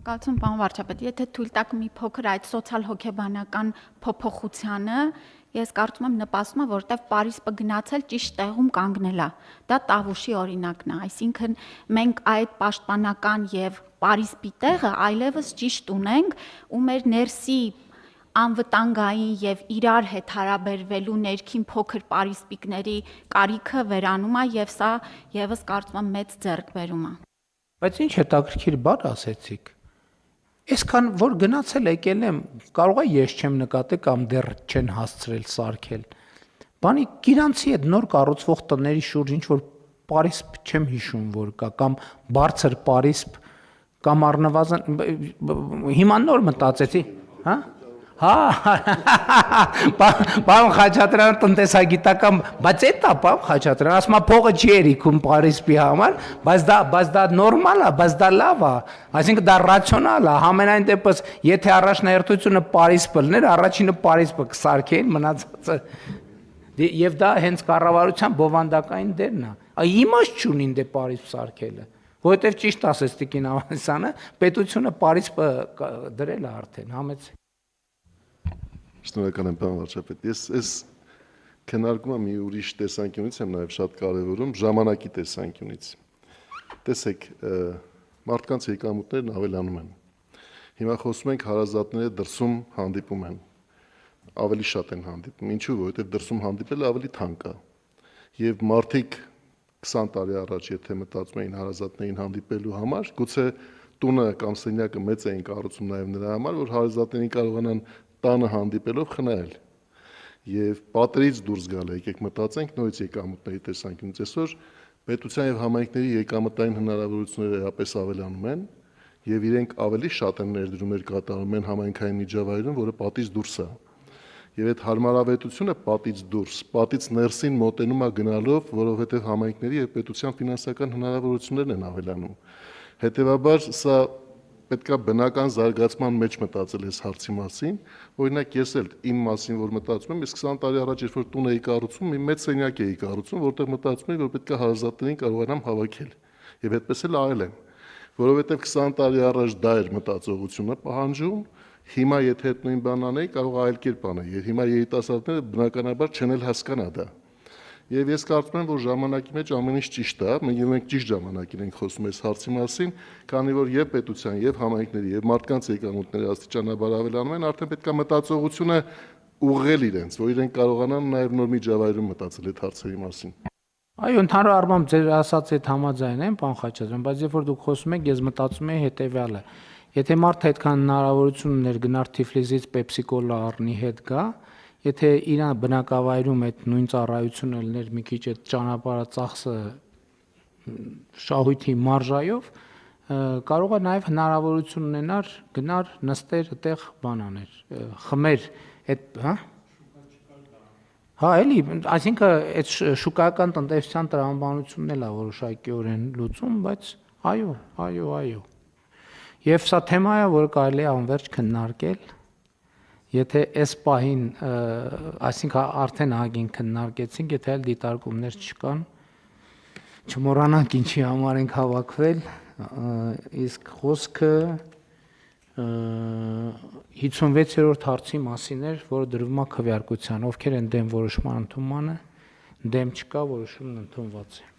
Կարծում պարոն վարչապետ, եթե թույլ տաք մի փոքր այդ սոցիալ-հոգեբանական փոփոխությանը, ես կարծում եմ նպաստում է, որովհետև Պարիսպը գնացել ճիշտ տեղում կանգնել է։ Դա Տավուշի օրինակն է, այսինքն մենք այդ պաշտպանական եւ Պարիսպի տեղը այլևս ճիշտ ունենք, ու մեր ներսի անվտանգային եւ իրար հետ հարաբերվելու ներքին փոքր պարիսպիկների կարիքը վերանում է եւ սա եւս կարծում եմ մեծ ձեռքբերում է։ Բայց ինչ հետաքրքիր բան ասեցիք։ Այսքան որ գնացել եկել եմ, կարող է ես չեմ նկատել կամ դեռ չեն հասցրել սարքել։ Բանի գիրանցի այդ նոր կառուցվող տների շուրջ ինչ որ Պարիսպ չեմ հիշում որ կա կամ բարձր Պարիսպ կամ առնվազն հիմա նոր մտածեցի, հա։ Պարոն Խաչատրյան տնտեսագիտական, բայց էդ է պարոն Խաչատրյան, ասում է փողը չի երիքում Պարիսպի համար, բայց դա նորմալ է, բայց դա լավ է, այսինքն դա ռացիոնալ է, համենայն դեպս եթե առաջնահերթությունը Պարիսպը լիներ, առաջինը Պարիսպը կսարքեին, մնացածը եւ դա հենց կառավարության բովանդակային դերն է։ Իմաստ չունի դե Պարիսպ սարքելը, որովհետեւ ճիշտ ասեց Տիկին Ավանեսյանը, պետությունը Պարիսպը դրել է արդեն, համեց։ Շնորհակալ եմ պարոն վարչապետ։ Ես այս քննարկումը մի ուրիշ տեսանկյունից եմ նաև շատ կարևորում, ժամանակի տեսանկյունից։ Տեսեք, մարդկանց եկամուտներն ավելանում են։ Հիմա խոսում ենք հարազատները դրսում հանդիպում են, ավելի շատ են հանդիպում։ Ինչու՞, որովհետև դրսում հանդիպելը ավելի թանկ է։ Եվ մարդիկ 20 տարի առաջ եթե մտածում էին հարազատներին հանդիպելու համար, գուցե տունը կամ սենյակը մեծ էին կառուցում նաև նրա համար, որ հարազատներին կարողանան տանը հանդիպելով խնայել եւ պատերից դուրս գալ, եկեք մտածենք նորից եկամուտների տեսանկյունից այսօր պետության եւ համայնքների եկամտային հնարավորությունները էապես ավելանում են եւ իրենք ավելի շատ են ներդրումներ կատարում են համայնքային միջավայրում, որը պատից դուրս է եւ այդ հարմարավետությունը պատից դուրս, պատից ներսին մոտենում է գնալով, որովհետեւ համայնքների եւ պետության ֆինանսական հնարավորություններն են ավելանում։ Հետեւաբար սա պետք է բնական զարգացման մեջ մտածել այս հարցի մասին, օրինակ ես էլ իմ մասին որ մտածում եմ, ես 20 տարի առաջ երբ որ տուն էի կառուցում, մի մեծ սենյակ էի կառուցում, որտեղ մտածում էի, որ պետք է հարազատներին կարողանամ հավաքել։ Եվ այդպես էլ արել եմ, որովհետև 20 տարի առաջ դա էր մտածողությունը պահանջում, հիմա եթե այդ նույն բանն անեի, կարող այլ կերպ անել, եւ հիմա երիտասարդները բնականաբար չեն էլ հասկանա դա։ Եվ ես կարծում եմ, որ ժամանակի մեջ ամեն ինչ ճիշտ է, մենք ճիշտ ժամանակին ենք խոսում այս հարցի մասին, քանի որ եւ պետության, եւ համայնքների, եւ մարդկանց եկամուտները աստիճանաբար ավելանում են, արդեն պետք է մտածողությունը ուղղել իրենց, որ իրենք կարողանան նաեւ նոր միջավայրում մտածել այդ հարցերի մասին։ Այո, ընդհանուր առմամբ ձեր ասած այդ համաձայն եմ, պարոն Խաչատրյան, բայց երբ որ դուք խոսում եք, ես մտածում եմ հետեւյալը. եթե մարդը այդքան հնարավորություն ուներ գնալ Թիֆլիսից Պեպսի-կոլա առնի հետ գա, եթե իրան բնակավայրում այդ նույն ծառայությունը լիներ մի քիչ այդ ճանապարհը ծախսը շահույթի մարժայով, կարող է նաև հնարավորություն ունենար գնար նստեր այդտեղ բան աներ, խմեր այդ, հա? Հա, էլի, այսինքն այդ շուկայական տնտեսության տրամաբանությունն էլ է որոշակիորեն լուծում, բայց այո։ Եվ սա թեմա է, որը կարելի է անverջ քննարկել։ Եթե այս պահին, այսինքն արդեն ահագին քննարկեցինք, եթե այլ դիտարկումներ չկան, չմոռանանք ինչի համար ենք հավաքվել, իսկ խոսքը 56-րդ հարցի մասին էր, որը դրվում է քվեարկության, ովքեր են դեմ որոշման ընդունմանը, դեմ չկա, որոշումն ընդունված է։